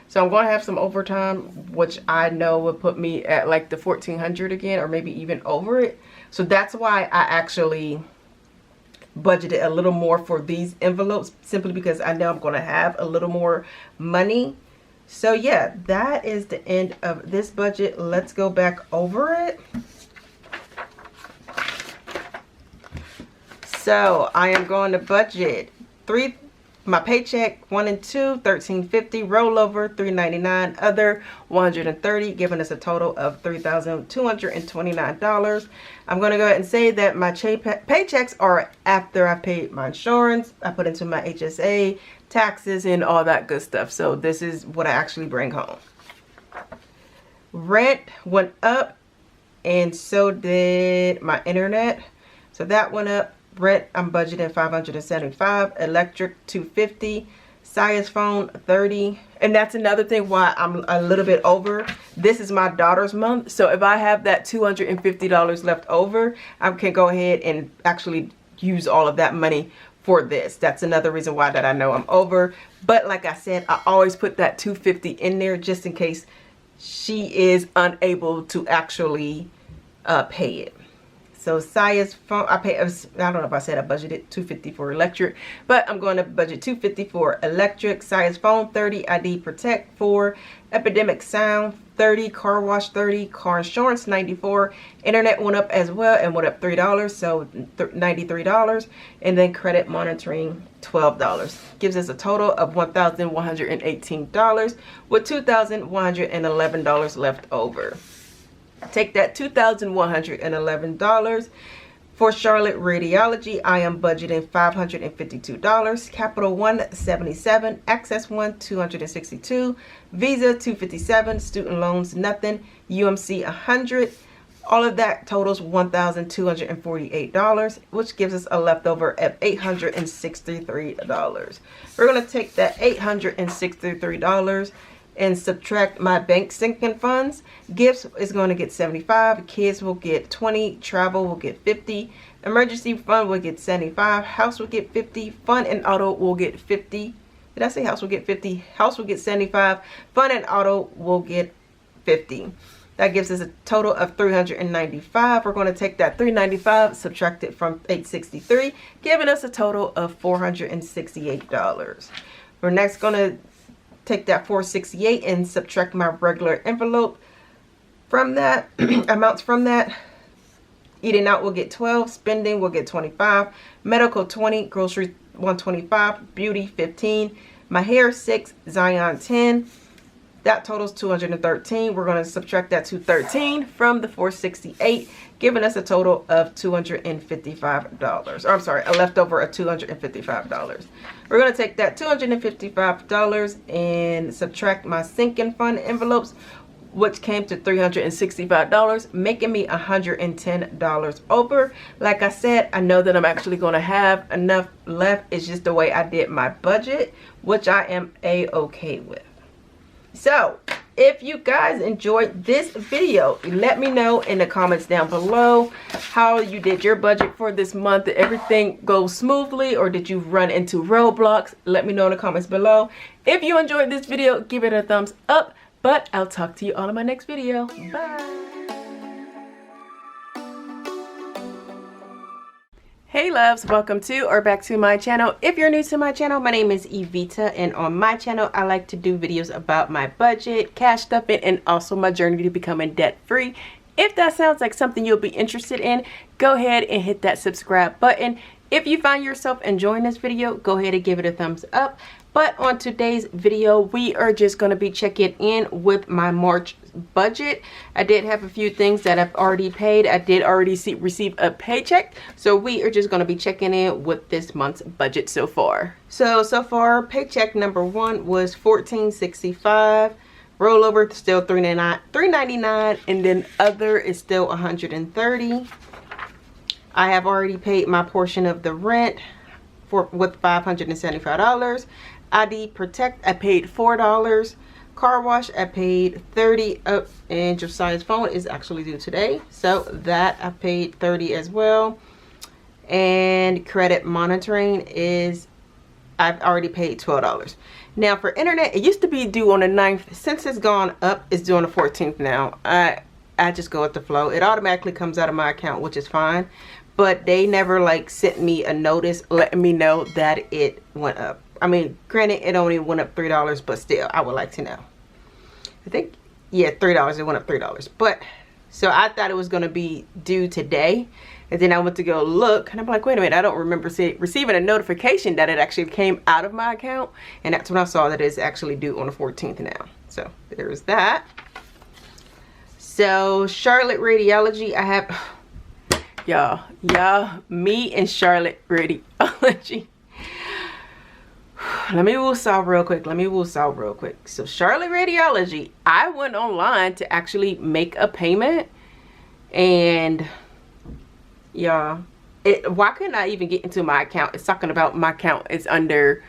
So I'm going to have some overtime, which I know will put me at like the 1400 again, or maybe even over it. So that's why I actually budgeted a little more for these envelopes, simply because I know I'm going to have a little more money. So yeah, that is the end of this budget. Let's go back over it. So I am going to budget my paycheck 1 and 2, $13.50, rollover $3.99, other $130, giving us a total of $3,229. I'm going to go ahead and say that my paychecks are after I paid my insurance, I put into my HSA, taxes, and all that good stuff. So this is what I actually bring home. Rent went up, and so did my internet. So that went up. Rent, I'm budgeting $575. Electric, $250. Saya's phone, $30. And that's another thing why I'm a little bit over. This is my daughter's month. So if I have that $250 left over, I can go ahead and actually use all of that money for this. That's another reason why that I know I'm over. But like I said, I always put that $250 in there just in case she is unable to actually pay it. So Saya's phone, I don't know if I said I budgeted $250 for electric, but I'm going to budget $250 for electric. Saya's phone, $30. ID Protect, $4. Epidemic Sound, $30. Car wash, $30. Car insurance, $94. Internet went up as well and went up $3, so $93. And then credit monitoring, $12. Gives us a total of $1,118 with $2,111 left over. Take that $2,111 for Charlotte Radiology. I am budgeting $552. Capital One, $77. Access One, $262. Visa, $257. Student loans, nothing. UMC, $100. All of that totals $1,248, which gives us a leftover of $863. We're going to take that $863 and subtract my bank sinking funds. Gifts is going to get $75. Kids will get $20. Travel will get $50. Emergency fund will get $75. House will get $50. Fun and auto will get $50. Did I say house will get $50? House will get $75. Fun and auto will get $50. That gives us a total of $395. We're going to take that $395, subtract it from $863, giving us a total of $468. We're next going to take that $468 and subtract my regular envelope from that, amounts from that. Eating out will get $12, spending will get $25, medical $20, groceries $125, beauty $15, my hair $6, Zion $10. That totals $213. We're going to subtract that $213 from the $468, giving us a total of $255. Or I'm sorry, a leftover of $255. We're going to take that $255 and subtract my sinking fund envelopes, which came to $365, making me $110 over. Like I said, I know that I'm actually going to have enough left. It's just the way I did my budget, which I am a-okay with. So if you guys enjoyed this video, let me know in the comments down below how you did your budget for this month. Did everything go smoothly, or did you run into roadblocks? Let me know in the comments below. If you enjoyed this video, give it a thumbs up, but I'll talk to you all in my next video. Bye. Hey loves, welcome to or back to my channel. If you're new to my channel, my name is Evita, and on my channel I like to do videos about my budget, cash stuffing, and also my journey to becoming debt free. If that sounds like something you'll be interested in, go ahead and hit that subscribe button. If you find yourself enjoying this video, go ahead and give it a thumbs up. But on today's video, we are just going to be checking in with my March budget. I did have a few things that I've already paid. I did already receive a paycheck. So we are just going to be checking in with this month's budget so far. So far, paycheck number one was $14.65. Rollover still $3.99, and then other is still $130. I have already paid my portion of the rent with $575. ID Protect, I paid $4. Car wash, I paid $30. And Josiah's phone is actually due today, so that I paid $30 as well. And credit monitoring is, I've already paid $12. Now for internet, it used to be due on the 9th. Since it's gone up, it's due on the 14th now. I just go with the flow. It automatically comes out of my account, which is fine. But they never like sent me a notice letting me know that it went up. I mean, granted, it only went up $3, but still, I would like to know. I think, yeah, $3. It went up $3. But, so I thought it was going to be due today. And then I went to go look, and I'm like, wait a minute, I don't remember receiving a notification that it actually came out of my account. And that's when I saw that it's actually due on the 14th now. So, there's that. So, Charlotte Radiology, I have... Y'all, me and Charlotte Radiology. Let me woosah real quick. So Charlotte Radiology, I went online to actually make a payment, and y'all, why couldn't I even get into my account? It's talking about my account is under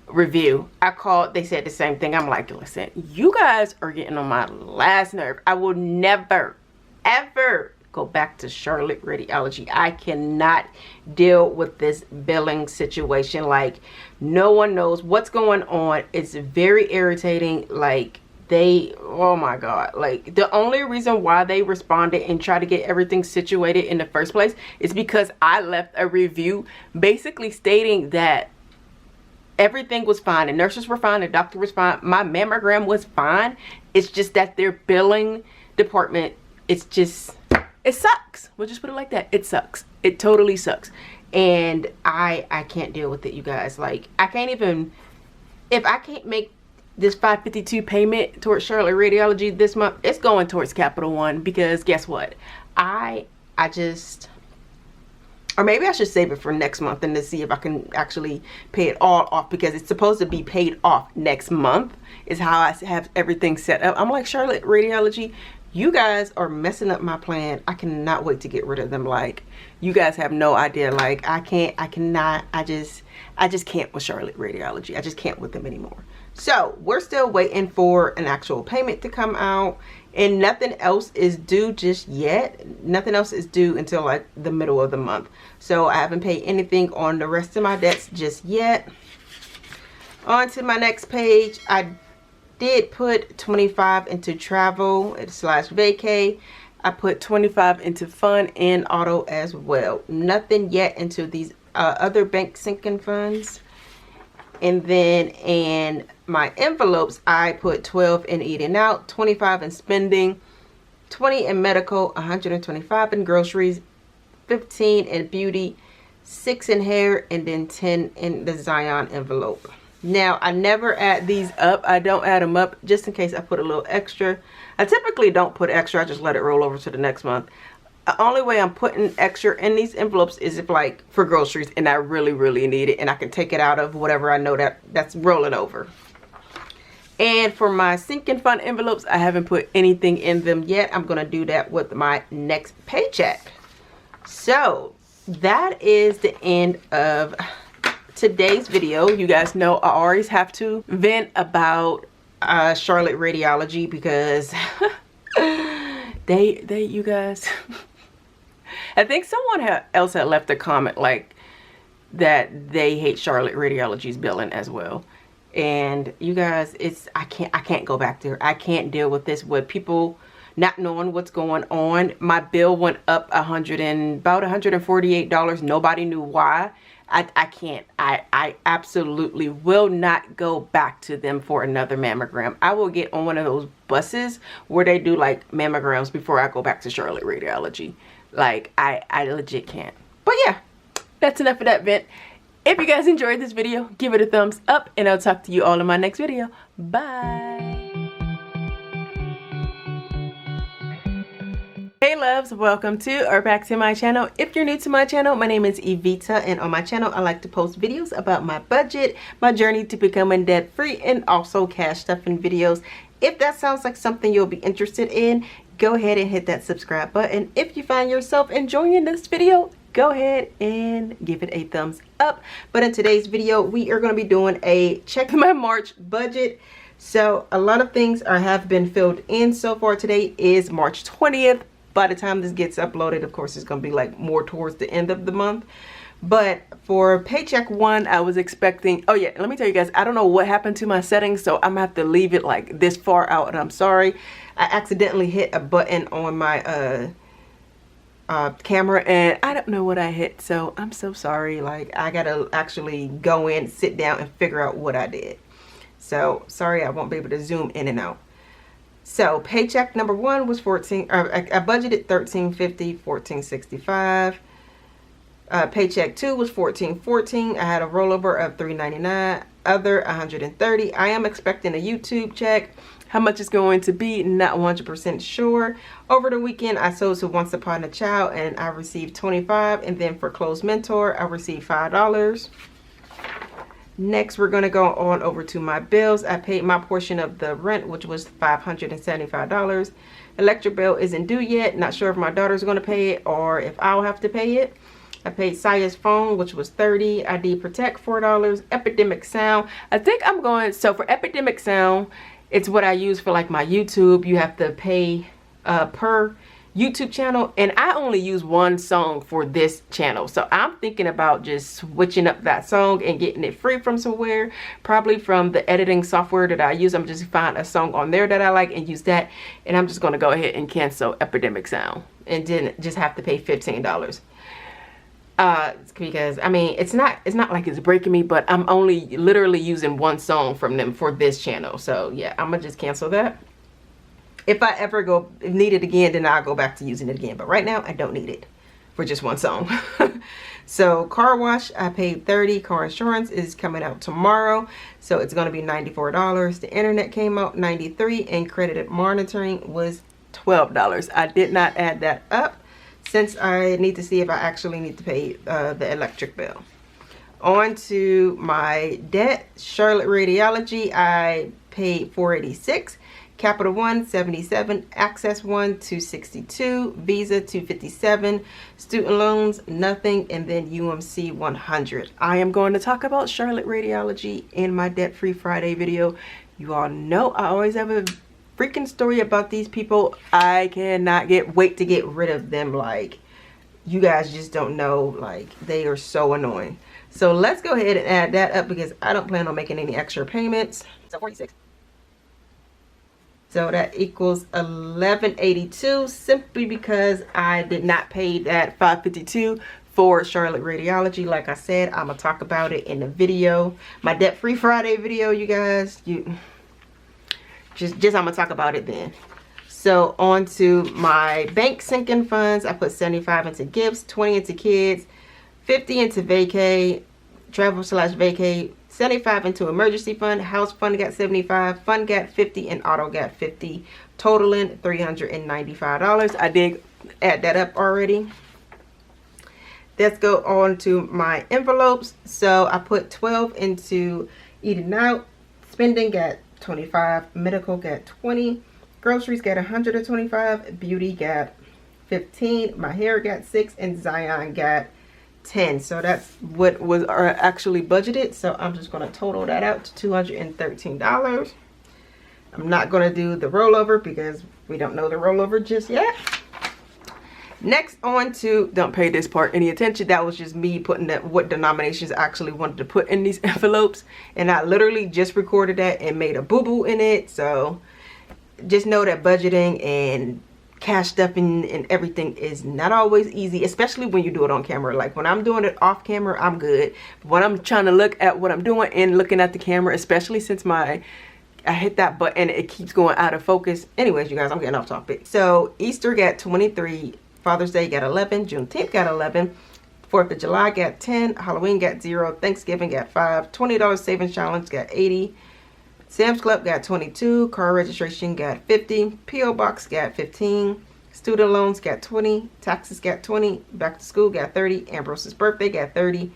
review. I called, they said the same thing. I'm like, listen, you guys are getting on my last nerve. I will never, ever go back to Charlotte Radiology. I cannot deal with this billing situation. Like, no one knows what's going on. It's very irritating. Like, oh my god, like, the only reason why they responded and tried to get everything situated in the first place is because I left a review basically stating that everything was fine. The nurses were fine, the doctor was fine, my mammogram was fine. It's just that their billing department, it's just, it sucks. We'll just put it like that. It sucks. It totally sucks. And I can't deal with it, you guys. Like, I can't even, if I can't make this $552 payment towards Charlotte Radiology this month, it's going towards Capital One, because guess what? I just, or maybe I should save it for next month and to see if I can actually pay it all off, because it's supposed to be paid off next month is how I have everything set up. I'm like, Charlotte Radiology, you guys are messing up my plan. I cannot wait to get rid of them. Like, you guys have no idea. Like, I just can't with Charlotte Radiology. I just can't with them anymore. So we're still waiting for an actual payment to come out, and nothing else is due just yet. Nothing else is due until like the middle of the month. So I haven't paid anything on the rest of my debts just yet. On to my next page. I did put 25 into travel / vacay. I put 25 into fun and auto as well. Nothing yet into these other bank sinking funds. And then in my envelopes, I put 12 in eating out, 25 in spending, 20 in medical, 125 in groceries, 15 in beauty, 6 in hair, and then 10 in the Zion envelope. Now, I never add these up. I don't add them up just in case I put a little extra. I typically don't put extra. I just let it roll over to the next month. The only way I'm putting extra in these envelopes is if, like, for groceries and I really, really need it, and I can take it out of whatever I know that's rolling over. And for my sinking fund envelopes, I haven't put anything in them yet. I'm going to do that with my next paycheck. So that is the end of today's video. You guys know I always have to vent about Charlotte Radiology because you guys, I think someone else had left a comment like that they hate Charlotte Radiology's billing as well. And you guys, I can't go back there. I can't deal with this, with people not knowing what's going on. My bill went up about $148. Nobody knew why. I can't. I absolutely will not go back to them for another mammogram. I will get on one of those buses where they do like mammograms before I go back to Charlotte Radiology. Like, I legit can't. But yeah, that's enough of that vent. If you guys enjoyed this video, give it a thumbs up, and I'll talk to you all in my next video. Bye. Hey loves, welcome to or back to my channel. If you're new to my channel, my name is Evita, and on my channel I like to post videos about my budget, my journey to becoming debt free, and also cash stuffing videos. If that sounds like something you'll be interested in, go ahead and hit that subscribe button. If you find yourself enjoying this video, go ahead and give it a thumbs up. But in today's video, we are going to be doing a check my March budget. So a lot of things have been filled in so far. Today is March 20th. By the time this gets uploaded, of course, it's going to be like more towards the end of the month. But for paycheck one, I was expecting, oh yeah, let me tell you guys, I don't know what happened to my settings, so I'm gonna have to leave it like this far out, and I'm sorry. I accidentally hit a button on my camera, and I don't know what I hit, so I'm so sorry. Like, I gotta actually go in, sit down, and figure out what I did. So sorry, I won't be able to zoom in and out. So paycheck number one was I budgeted $13.50, $14.65. Paycheck two was $14.14. I had a rollover of $3.99. Other $130. I am expecting a YouTube check. How much it's going to be, not 100% sure. Over the weekend, I sold to Once Upon a Child, and I received $25. And then for Closed Mentor, I received $5. Next, we're going to go on over to my bills. I paid my portion of the rent, which was $575. Electric bill isn't due yet. Not sure if my daughter's going to pay it or if I'll have to pay it. I paid Saya's phone, which was $30. ID Protect, $4. Epidemic Sound. I think I'm going, so for Epidemic Sound, it's what I use for like my YouTube. You have to pay per YouTube channel, and I only use one song for this channel, so I'm thinking about just switching up that song and getting it free from somewhere, probably from the editing software that I use. I'm just find a song on there that I like and use that, and I'm just going to go ahead and cancel Epidemic Sound and then just have to pay $15. Because I mean, it's not like it's breaking me, but I'm only literally using one song from them for this channel, so yeah, I'm gonna just cancel that. If I ever need it again, then I'll go back to using it again. But right now, I don't need it for just one song. So car wash, I paid $30. Car insurance is coming out tomorrow, so it's going to be $94. The internet came out $93, and credit monitoring was $12. I did not add that up since I need to see if I actually need to pay the electric bill. On to my debt. Charlotte Radiology, I paid $486. Capital One, $77. Access One, $262. Visa, $257. Student loans, nothing. And then UMC, $100. I am going to talk about Charlotte Radiology in my Debt Free Friday video. You all know I always have a freaking story about these people. I cannot wait to get rid of them. Like, you guys just don't know. Like, they are so annoying. So let's go ahead and add that up because I don't plan on making any extra payments. So 46. So that equals $11.82, simply because I did not pay that $552 for Charlotte Radiology. Like I said, I'm gonna talk about it in the video, my Debt Free Friday video. You guys, I'm gonna talk about it then. So on to my bank sinking funds. I put 75 into gifts, 20 into kids, 50 into vacay, travel/vacay, 75 into emergency fund. House fund got 75, fund got 50, and auto got 50, totaling $395. I did add that up already. Let's go on to my envelopes. So I put 12 into eating out. Spending got 25, medical got 20, groceries got 125, beauty got 15, my hair got 6, and Zion got 10. So that's what was actually budgeted. So I'm just going to total that out to $213. I'm not going to do the rollover because we don't know the rollover just yet. Next on to, don't pay this part any attention. That was just me putting that what denominations I actually wanted to put in these envelopes. And I literally just recorded that and made a boo-boo in it. So just know that budgeting and cash stuffing and everything is not always easy, especially when you do it on camera. Like when I'm doing it off camera, I'm good. But when I'm trying to look at what I'm doing and looking at the camera, especially since I hit that button, it keeps going out of focus. Anyways, you guys, I'm getting off topic. So Easter got 23, Father's Day got 11, Juneteenth got 11, 4th of July got 10, Halloween got 0, Thanksgiving got 5, $20 savings challenge got 80, Sam's Club got 22, car registration got 50, P.O. Box got 15, student loans got 20, taxes got 20, back to school got 30, Ambrose's birthday got 30,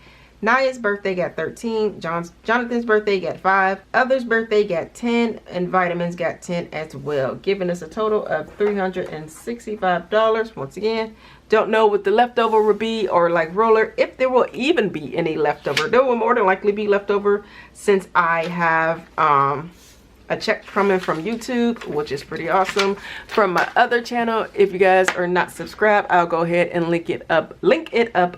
Naya's birthday got 13, Jonathan's birthday got 5, others' birthday got 10, and vitamins got 10 as well, giving us a total of $365. Once again, don't know what the leftover will be, or like roller, if there will even be any leftover. There will more than likely be leftover since I have a check coming from YouTube, which is pretty awesome. From my other channel, if you guys are not subscribed, I'll go ahead and link it up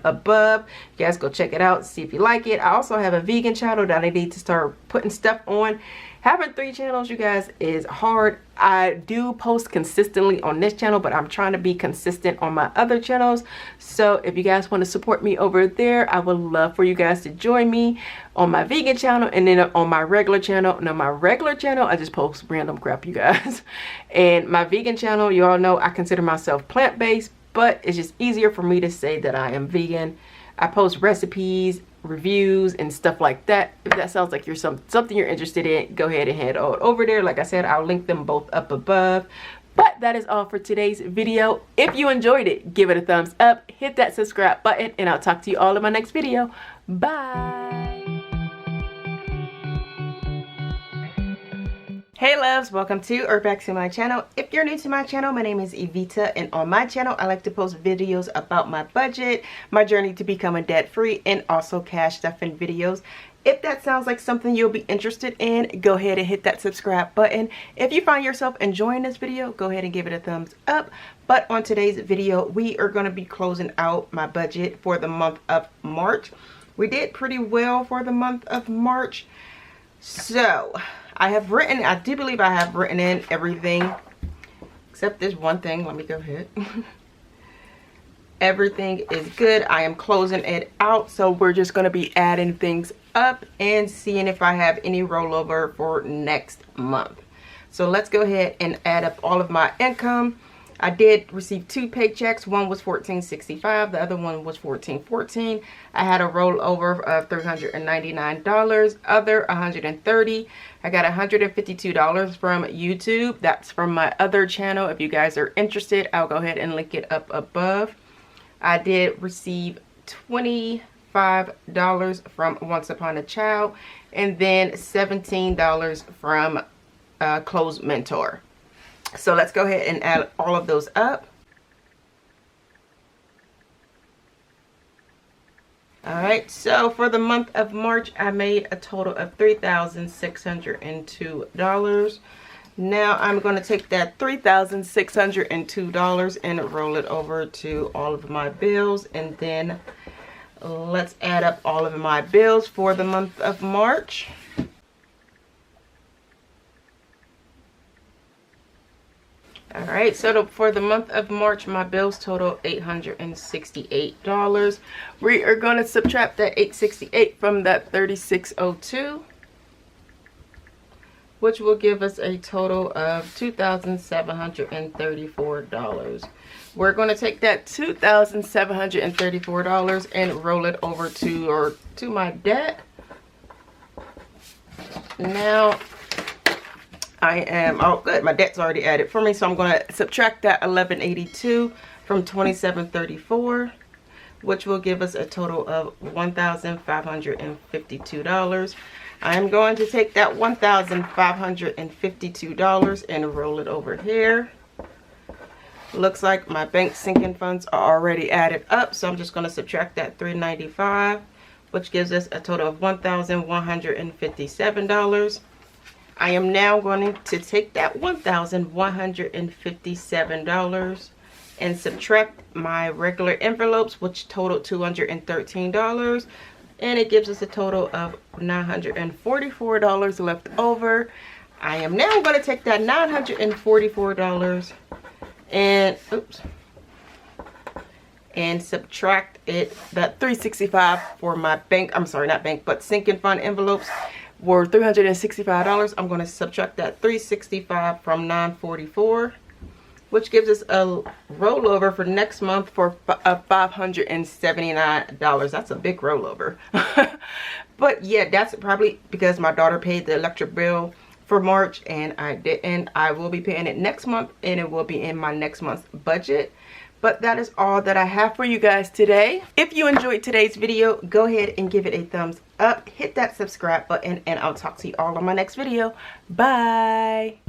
above. You guys go check it out, see if you like it. I also have a vegan channel that I need to start putting stuff on. Having 3 channels, you guys, is hard. I do post consistently on this channel, but I'm trying to be consistent on my other channels. So if you guys want to support me over there, I would love for you guys to join me on my vegan channel and then on my regular channel. Now, my regular channel, I just post random crap, you guys. And my vegan channel, you all know I consider myself plant-based, but it's just easier for me to say that I am vegan. I post recipes, reviews, and stuff like that. If that sounds like you're something you're interested in, go ahead and head on over there. Like I said, I'll link them both up above. But that is all for today's video. If you enjoyed it, give it a thumbs up, hit that subscribe button, and I'll talk to you all in my next video. Bye. Hey loves, welcome to or back to my channel. If you're new to my channel, my name is Evita, and on my channel I like to post videos about my budget, my journey to becoming debt free, and also cash stuffing videos. If that sounds like something you'll be interested in, go ahead and hit that subscribe button. If you find yourself enjoying this video, go ahead and give it a thumbs up. But on today's video, we are going to be closing out my budget for the month of March. We did pretty well for the month of March. So I do believe I have written in everything except this one thing. Let me go ahead. Everything is good. I am closing it out, so we're just going to be adding things up and seeing if I have any rollover for next month. So let's go ahead and add up all of my income. I did receive 2 paychecks. One was $14.65. The other one was $14.14. I had a rollover of $399. Other $130. I got $152 from YouTube. That's from my other channel. If you guys are interested, I'll go ahead and link it up above. I did receive $25 from Once Upon a Child, and then $17 from Closed Mentor. So let's go ahead and add all of those up. Alright, so for the month of March, I made a total of $3,602. Now I'm going to take that $3,602 and roll it over to all of my bills, and then let's add up all of my bills for the month of March. Alright, so for the month of March, my bills total $868. We are going to subtract that $868 from that $3,602, which will give us a total of $2,734. We're going to take that $2,734 and roll it over to my debt. Now, oh good, my debt's already added for me, so I'm going to subtract that $1,182 from $2,734, which will give us a total of $1,552. I'm going to take that $1,552 and roll it over here. Looks like my bank sinking funds are already added up, so I'm just going to subtract that $395, which gives us a total of $1,157. I am now going to take that $1,157 and subtract my regular envelopes, which totaled $213, and it gives us a total of $944 left over. I am now going to take that $944 and subtract it, that $365 for my bank, I'm sorry, not bank, but sinking fund envelopes were $365. I'm going to subtract that $365 from $944, which gives us a rollover for next month for $579. That's a big rollover. But yeah, that's probably because my daughter paid the electric bill for March and I didn't. I will be paying it next month and it will be in my next month's budget. But that is all that I have for you guys today. If you enjoyed today's video, go ahead and give it a thumbs up. Hit that subscribe button and I'll talk to you all on my next video. Bye.